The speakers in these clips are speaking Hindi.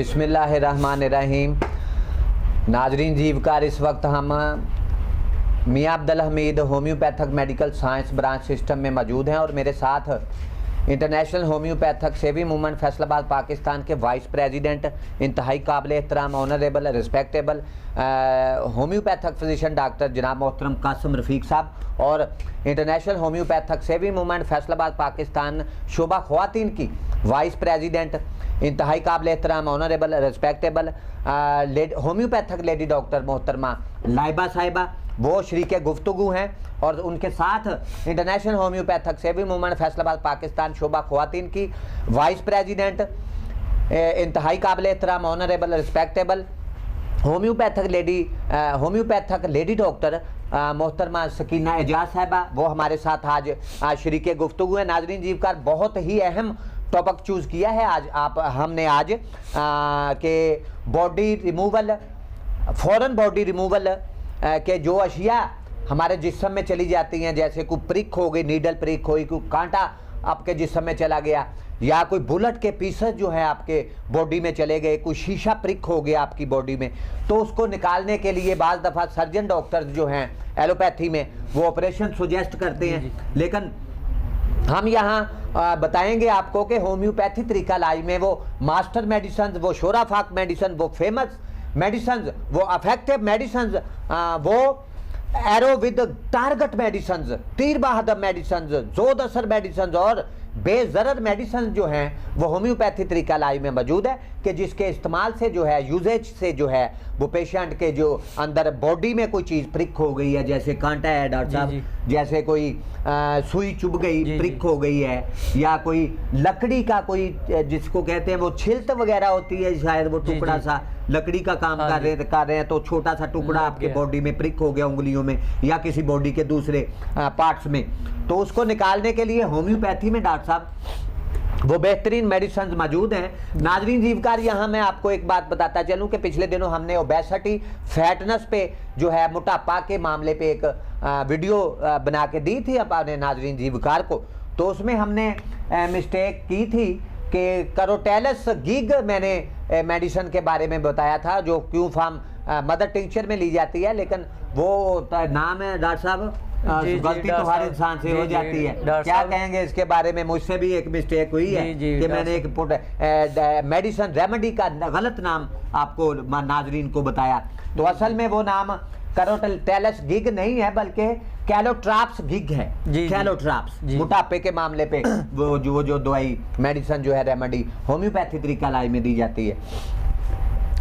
बिस्मिल्लाहिर्रहमानिर्रहीम। नाजरीन जीवकार, इस वक्त हम Mian Abdul Hameed homoeopathic medical science branch system में मौजूद हैं और मेरे साथ international homoeopathic saving movement Faisalabad Pakistan के वाइस प्रेसिडेंट, इंतहाई काबिल एहतराम, honourable, respectable homoeopathic physician doctor जनाब मोहतरम कासिम रफ़ीक साहब और international homoeopathic saving movement Faisalabad Pakistan शोबा ख़वातीन की वाइस प्रेसिडेंट, इंतहाई काबिल एहतराम, honourable, respectable homoeopathic lady doctor मोहतरमा लाइबा साहिबा, वो शरीक गुफ्तगू हैं। और उनके साथ international homoeopathic saving movement Faisalabad Pakistan शोबा ख़वातीन की वाइस प्रेसिडेंट, इंतहाई काबिल एहतराम, honourable, respectable homoeopathic lady doctor मोहतरमा सकीना एजाज साहिबा, वो हमारे साथ आज शरीक गुफ्तगू है। नाजरीन जीवकार, बहुत ही अहम टॉपिक चूज़ किया है हमने आज के बॉडी रिमूवल, फ़ौरन बॉडी रिमूवल के जो अशिया हमारे जिस्म में चली जाती हैं, जैसे कोई प्रिक हो गई, नीडल प्रिक हुई, कोई कांटा आपके जिस्म में चला गया, या कोई बुलेट के पीसेस जो है आपके बॉडी में चले गए, कोई शीशा प्रिक हो गया आपकी बॉडी में, तो उसको निकालने के लिए बाज़ दफ़ा सर्जन डॉक्टर्स जो हैं एलोपैथी में वो ऑपरेशन सुजेस्ट करते हैं। लेकिन हम यहाँ बताएंगे आपको कि होम्योपैथी तरीका इलाज में वो मास्टर मेडिसिन, वो शोराफाक मेडिसिन, वो फेमस मेडिसिन, वो अफेक्टिव मेडिसिन, वो एरो विद टारगेट मेडिसिन, तीर बहादुर मेडिसिन, जोद असर मेडिसिन और बेज़रर मेडिसिन जो हैं वो होम्योपैथी तरीका इलाज में मौजूद है, कि जिसके इस्तेमाल से जो है, यूजेज से जो है, वो पेशेंट के जो अंदर बॉडी में कोई चीज़ प्रिक हो गई है, जैसे कांटा है डॉक्टर साहब, जैसे कोई सुई चुभ गई, प्रिक हो गई है, या कोई लकड़ी का कोई जिसको कहते हैं वो छिलत वगैरह होती है, शायद वो टुकड़ा सा लकड़ी का काम कर रहे हैं, तो छोटा सा टुकड़ा आपके बॉडी में प्रिक हो गया, उंगलियों में या किसी बॉडी के दूसरे पार्ट्स में, तो उसको निकालने के लिए होम्योपैथी में डॉक्टर साहब वो बेहतरीन मेडिसिन मौजूद हैं। नाजरीन जीवकार, यहाँ मैं आपको एक बात बताता चलूँ कि पिछले दिनों हमने ओबेसिटी, फैटनेस पे जो है, मोटापा के मामले पे एक वीडियो बना के दी थी अपने नाजरीन जीवकार को, तो उसमें हमने मिस्टेक की थी कि करोटेलस गिग मैंने मेडिसिन के बारे में बताया था, जो क्यू फार्म मदर टिंक्चर में ली जाती है, लेकिन वो नाम है डॉक्टर साहब, गलती तो हर इंसान से हो जाती है। क्या कहेंगे इसके बारे में? मुझसे भी एक मिस्टेक हुई है कि मैंने एक मेडिसिन रेमेडी का गलत नाम आपको नाजरीन को बताया, तो असल में वो नाम करोटेलस गिग नहीं है, बल्कि कैलोट्राप्स गिग है। कैलोट्राप्स मोटापे के मामले पे वो जो दवाई मेडिसिन जो है रेमेडी होम्योपैथी तरीका इलाज में दी जाती है।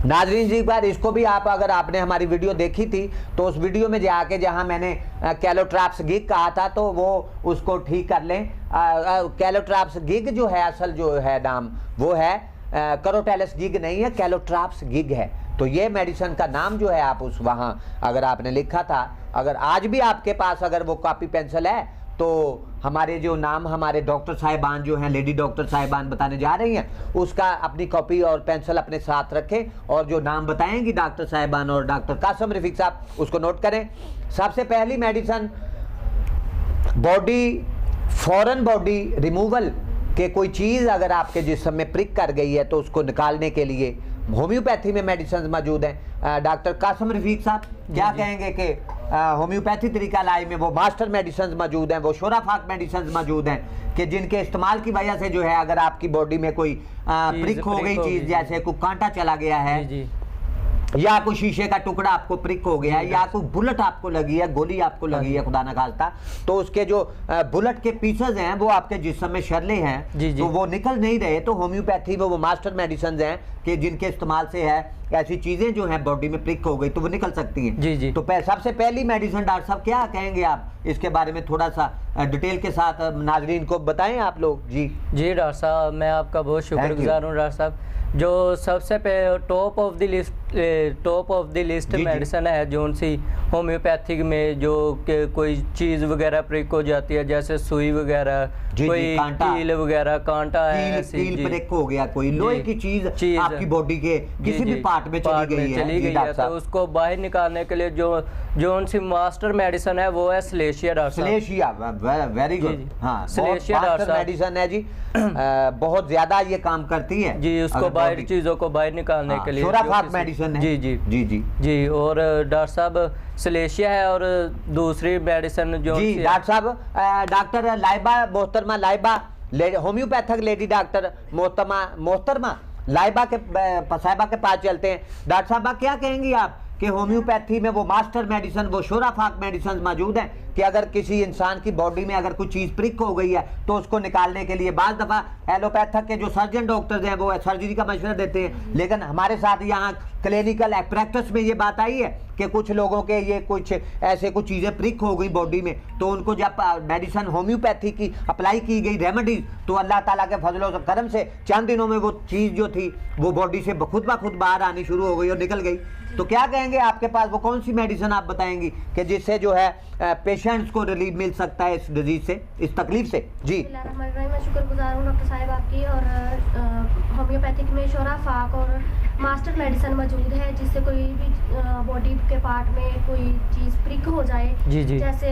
नाजरीन जी, बार इसको भी आप, अगर आपने हमारी वीडियो देखी थी तो उस वीडियो में जाके जहां मैंने कैलोट्राप्स गिग कहा था तो वो उसको ठीक कर लें। कैलोट्राप्स गिग जो है, असल जो है नाम वो है करोटेलस गिग नहीं है, कैलोट्राप्स गिग है। तो ये मेडिसिन का नाम जो है, आप उस वहाँ अगर आपने लिखा था, अगर आज भी आपके पास अगर वो कॉपी पेंसिल है, तो हमारे जो नाम हमारे डॉक्टर साहिबान जो हैं, लेडी डॉक्टर साहिबान बताने जा रही हैं, उसका अपनी कॉपी और पेंसिल अपने साथ रखें, और जो नाम बताएंगी डॉक्टर साहिबान और डॉक्टर कासिम रफ़ीक साहब, उसको नोट करें। सबसे पहली मेडिसिन बॉडी, फ़ौरन बॉडी रिमूवल के कोई चीज़ अगर आपके जिस्म में प्रिक कर गई है तो उसको निकालने के लिए होम्योपैथी में मेडिसिन मौजूद हैं। डॉक्टर कासिम रफ़ीक साहब क्या कहेंगे कि होम्योपैथी तरीका इलाज में वो मास्टर मेडिसिन मौजूद हैं, वो शोराफाक मेडिसिन मौजूद हैं, कि जिनके इस्तेमाल की वजह से जो है, अगर आपकी बॉडी में कोई प्रिक हो गई चीज़, जैसे कोई कांटा चला गया है, या कोई शीशे का टुकड़ा आपको प्रिक हो गया है, या कोई बुलेट आपको लगी है, गोली आपको लगी है खुदा न खास्ता, तो उसके जो बुलेट के पीसेस हैं वो आपके जिस्म में शर्ले हैं, तो वो निकल नहीं रहे, तो होम्योपैथी में वो मास्टर मेडिसिन हैं कि जिनके इस्तेमाल से है ऐसी चीज़ें जो हैं बॉडी में प्रिक हो गई तो वो निकल सकती हैं। तो सबसे पहली मेडिसिन डॉक्टर साहब क्या कहेंगे आप इसके बारे में, थोड़ा सा डिटेल के साथ नाजरीन को बताएं आप लोग। जी डॉक्टर साहब, मैं आपका बहुत शुक्रगुजार हूँ डॉक्टर साहब। जो सबसे top of the list medicine है जो उनसी होम्योपैथिक में, जो कोई चीज़ वगैरह प्रिक हो जाती है, जैसे सुई वगैरह, कोई कील वगैरह, कांटा है, कील प्रिक हो गया, कोई लोहे की चीज़ आपकी बॉडी के किसी भी पार्ट पार्ट में चली गई है, तो उसको बाहर निकालने के लिए जो उनकी मास्टर मेडिसिन है वो है सलेशिया डॉक्टर साहब। सलेशिया, वेरी गुड। हाँ, सलेशिया मास्टर मेडिसिन है जी। बहुत ज्यादा ये काम करती है जी, उसको बाहर चीजों को बाहर निकालने के लिए शोराफाक मेडिसिन है। जी जी जी जी जी। और डॉक्टर साहब सलेशिया है और दूसरी मेडिसिन जो जी डॉक्टर साहब, डॉक्टर लाइबा, मोहतरमा लाइबा, होम्योपैथिक लेडी डॉक्टर मोहतरमा लाइबा के साहिबा के पास चलते हैं। डॉक्टर साहबा क्या कहेंगी आप कि होम्योपैथी में वो मास्टर मेडिसिन, वो शोराफाक मेडिसिन मौजूद हैं कि अगर किसी इंसान की बॉडी में अगर कुछ चीज़ प्रिक हो गई है तो उसको निकालने के लिए बाज़ दफ़ा एलोपैथिक के जो सर्जन डॉक्टर्स हैं वो सर्जरी का मशवरा देते हैं, लेकिन हमारे साथ यहाँ क्लिनिकल प्रैक्टिस में ये बात आई है कि कुछ लोगों के ये कुछ ऐसे कुछ चीज़ें प्रिक हो गई बॉडी में, तो उनको जब मेडिसिन होम्योपैथी की अप्लाई की गई रेमेडीज, तो अल्लाह ताला के फजल व करम से चंद दिनों में वो चीज़ जो थी वो बॉडी से खुद ब खुद बाहर आनी शुरू हो गई और निकल गई। तो क्या कहेंगे, आपके पास वो कौन सी मेडिसिन आप बताएंगी कि जिससे जो है पेशेंट्स को रिलीफ मिल सकता है इस डिजीज से, इस तकलीफ से? जी, मैं शुक्रगुजार हूँ डॉक्टर साहब आपकी। और होम्योपैथिक में शोराफाक और मास्टर मेडिसिन मौजूद है जिससे कोई भी बॉडी के पार्ट में कोई चीज़ प्रिक हो जाए, जी जी, जैसे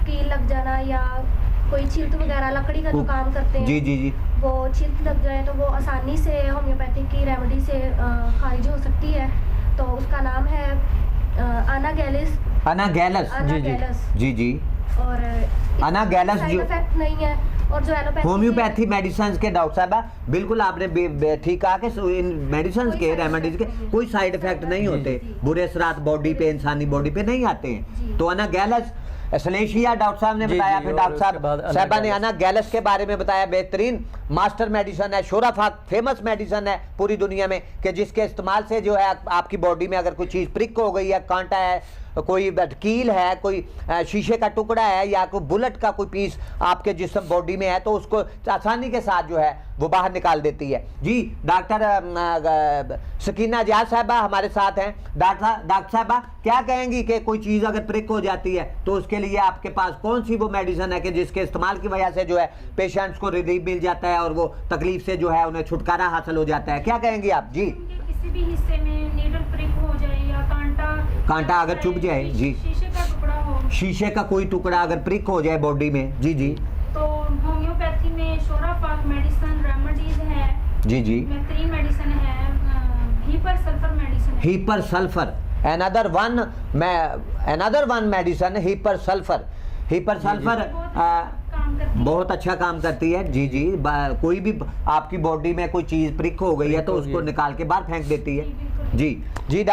कील लग जाना या कोई छिल्त वगैरह लकड़ी का जो काम करते हैं, जी जी जी, वो छिल्त लग जाए तो वो आसानी से होम्योपैथिक की रेमेडी से खारिज हो सकती है। तो उसका नाम है अनागैलिस। अनागैलिस, जी जी जी जी। और अनागैलिस साइड जो इफेक्ट नहीं है। और जो एलोपैथी होम्योपैथी मेडिसिन के डॉक्टर साहब बिल्कुल आपने ठीक कहा कि इन मेडिसिन के रेमेडीज के कोई साइड इफेक्ट नहीं होते, बुरे असरात बॉडी पे, इंसानी बॉडी पे नहीं आते हैं। तो अनागैलिस सलेशिया डॉक्टर साहब ने बताया, फिर डॉक्टर साहबा ने अनागैलिस के बारे में बताया, बेहतरीन मास्टर मेडिसिन है, शोराफाक फेमस मेडिसिन है पूरी दुनिया में कि जिसके इस्तेमाल से जो है आपकी बॉडी में अगर कोई चीज़ प्रिक हो गई है, कांटा है, कोई कील है, कोई शीशे का टुकड़ा है या कोई बुलेट का कोई पीस आपके जिस्म बॉडी में है, तो उसको आसानी के साथ जो है वो बाहर निकाल देती है। जी, डॉक्टर सकीना जाज साहबा हमारे साथ हैं। डॉक्टर साहबा क्या कहेंगी कि कोई चीज़ अगर प्रिक हो जाती है तो उसके लिए आपके पास कौन सी वो मेडिसिन है कि जिसके इस्तेमाल की वजह से जो है पेशेंट्स को रिलीफ मिल जाता है और वो तकलीफ से जो है उन्हें छुटकारा हासिल हो जाता है? क्या कहेंगी आप? जी, किसी भी हिस्से में नीडल प्रिक हो जाए या कांटा अगर चुभ जाए, जी, शीशे का टुकड़ा हो, शीशे का कोई टुकड़ा अगर प्रिक हो जाए बॉडी में, जी जी, तो होम्योपैथी में शोराफाक मेडिसिन रेमेडीज है, जी जी, बेहतरीन मेडिसिन है। हीपर सल्फर मेडिसिन है, hepar sulphur, another one medicine hepar sulphur. Hepar sulphur बहुत अच्छा काम करती है। जी जी, कोई भी आपकी बॉडी में कोई चीज़ प्रिक हो गई है तो उसको निकाल के बाहर फेंक देती है। जी जी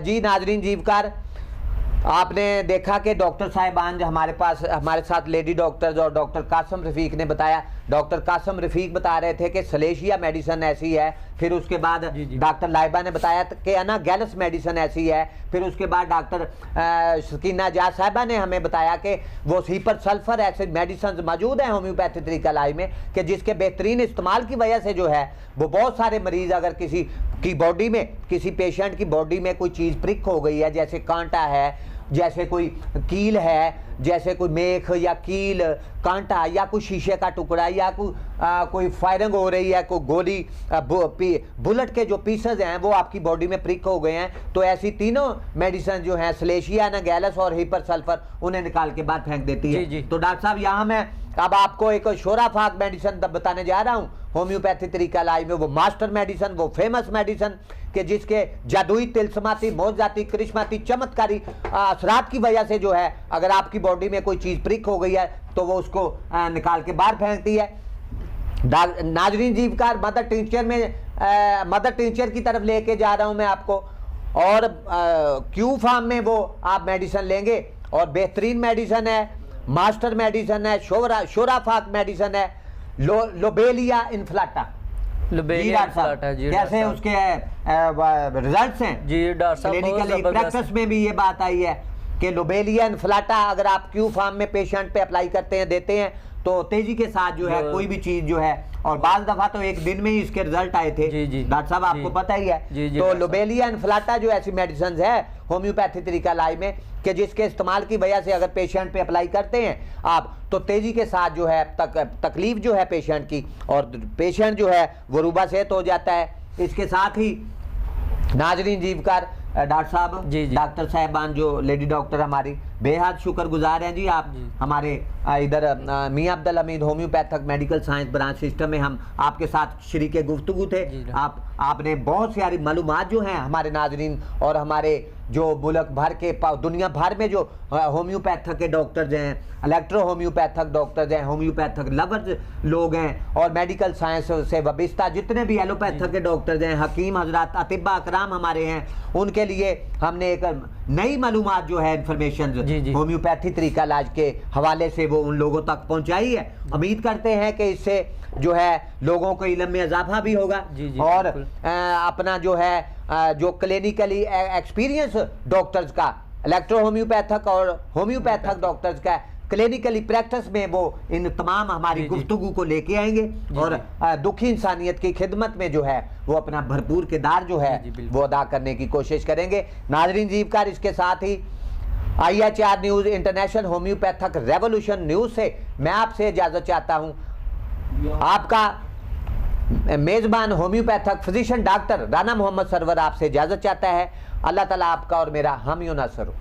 जी। नाजरीन जीवकार, आपने देखा कि डॉक्टर साहिबान हमारे साथ लेडी डॉक्टर्स और डॉक्टर कासम रफ़ीक ने बताया। डॉक्टर कासम रफ़ीक बता रहे थे कि सलेशिया मेडिसिन ऐसी है, फिर उसके बाद डॉक्टर लाइबा ने बताया कि अनागैलिस मेडिसिन ऐसी है, फिर उसके बाद डॉक्टर सकीना जाज साहिबा ने हमें बताया कि वो हीपर सल्फर ऐसे मेडिसिन मौजूद हैं होम्योपैथी तरीका इलाज में कि जिसके बेहतरीन इस्तेमाल की वजह से जो है वो बहुत सारे मरीज़ अगर किसी की बॉडी में, किसी पेशेंट की बॉडी में कोई चीज़ प्रिक हो गई है, जैसे कांटा है, जैसे कोई कील है, जैसे कोई मेख या कील, कांटा या कोई शीशे का टुकड़ा या कोई फायरिंग हो रही है, कोई गोली, बुलेट के जो पीसेज हैं वो आपकी बॉडी में प्रिक हो गए हैं, तो ऐसी तीनों मेडिसिन जो हैं सलेशिया, अनागैलिस और हीपर सल्फर, उन्हें निकाल के बाहर फेंक देती है। तो डॉक्टर साहब यहाँ मैं अब आपको एक शोराफाक मेडिसिन बताने जा रहा हूँ होम्योपैथी तरीका इलाज में, वो मास्टर मेडिसिन, वो फेमस मेडिसिन कि जिसके जादुई, तिलस्माती, मौजजाती, करिश्माती, चमत्कारी असरात की वजह से जो है अगर आपकी बॉडी में कोई चीज़ प्रिक हो गई है तो वो उसको निकाल के बाहर फेंकती है। नाजरीन जीवकार, मदर टिंचर की तरफ लेके जा रहा हूँ मैं आपको, और क्यू फार्म में वो आप मेडिसिन लेंगे और बेहतरीन मेडिसिन है, मास्टर मेडिसिन है, शोराफाक मेडिसिन है, लोबेलिया इन्फ्लाटा। कैसे उसके रिजल्ट्स हैं? जी डॉक्टर साहब, क्लिनिकल प्रैक्टिस में भी ये बात आई है कि लोबेलिया इन्फ्लाटा अगर आप क्यू फार्म में पेशेंट पे अप्लाई करते हैं, देते हैं, तो तेजी के साथ जो है कोई भी चीज जो है, और बाज़ दफा तो एक दिन में ही इसके रिजल्ट आए थे। डॉक्टर साहब आपको पता ही है। तो लोबेलिया इन्फ्लाटा जो ऐसी मेडिसिन है होम्योपैथी तरीका इलाज में कि जिसके इस्तेमाल की वजह से अगर पेशेंट पे अप्लाई करते हैं आप, तो तेजी के साथ जो है तकलीफ जो है पेशेंट की, और पेशेंट जो है वो रूबा सेहत हो जाता है। इसके साथ ही नाजरीन जीवकार डॉक्टर साहब, जी जी। डॉक्टर साहबान जो लेडी डॉक्टर हमारी बेहद शुक्रगुजार हैं जी। आप जी। हमारे इधर Mian Abdul Hameed homoeopathic medical science branch system में हम आपके साथ शरीके गुफ्तगू थे। जी। आपने बहुत सारी मालूमात जो हैं हमारे नाजरीन और हमारे जो मुल्क भर के दुनिया भर में जो होम्योपैथिक के डॉक्टर्स हैं, इलेक्ट्रो होम्योपैथिक डॉक्टर्स हैं, होम्योपैथिक लवर्स लोग हैं और मेडिकल साइंस से वाबस्ता जितने भी एलोपैथिक के डॉक्टर्स हैं, हकीम हजरात, अतिबा अकराम हमारे हैं, उनके लिए हमने एक नई मालूमात जो है इंफॉर्मेशन होम्योपैथी तरीका इलाज के हवाले से वो उन लोगों तक पहुंचाई है। उम्मीद करते हैं कि इससे जो है लोगों को इल्म में इजाफा भी होगा और अपना जो है जो क्लिनिकली एक्सपीरियंस डॉक्टर्स का, इलेक्ट्रो होम्योपैथिक और होम्योपैथिक डॉक्टर्स का क्लिनिकली प्रैक्टिस में वो इन तमाम हमारी गुफ्तगू को लेके आएंगे और दुखी इंसानियत की खिदमत में जो है वो अपना भरपूर किरदार जो है वो अदा करने की कोशिश करेंगे। नाजरीन जीवकार, इसके साथ ही IHR news international homeopathic revolution news से मैं आपसे इजाज़त चाहता हूँ। आपका मेज़बान homeopathic physician doctor Rana Mohammad Sarwar आपसे इजाज़त चाहता है। अल्लाह ताला आपका और मेरा हामी नासर हो।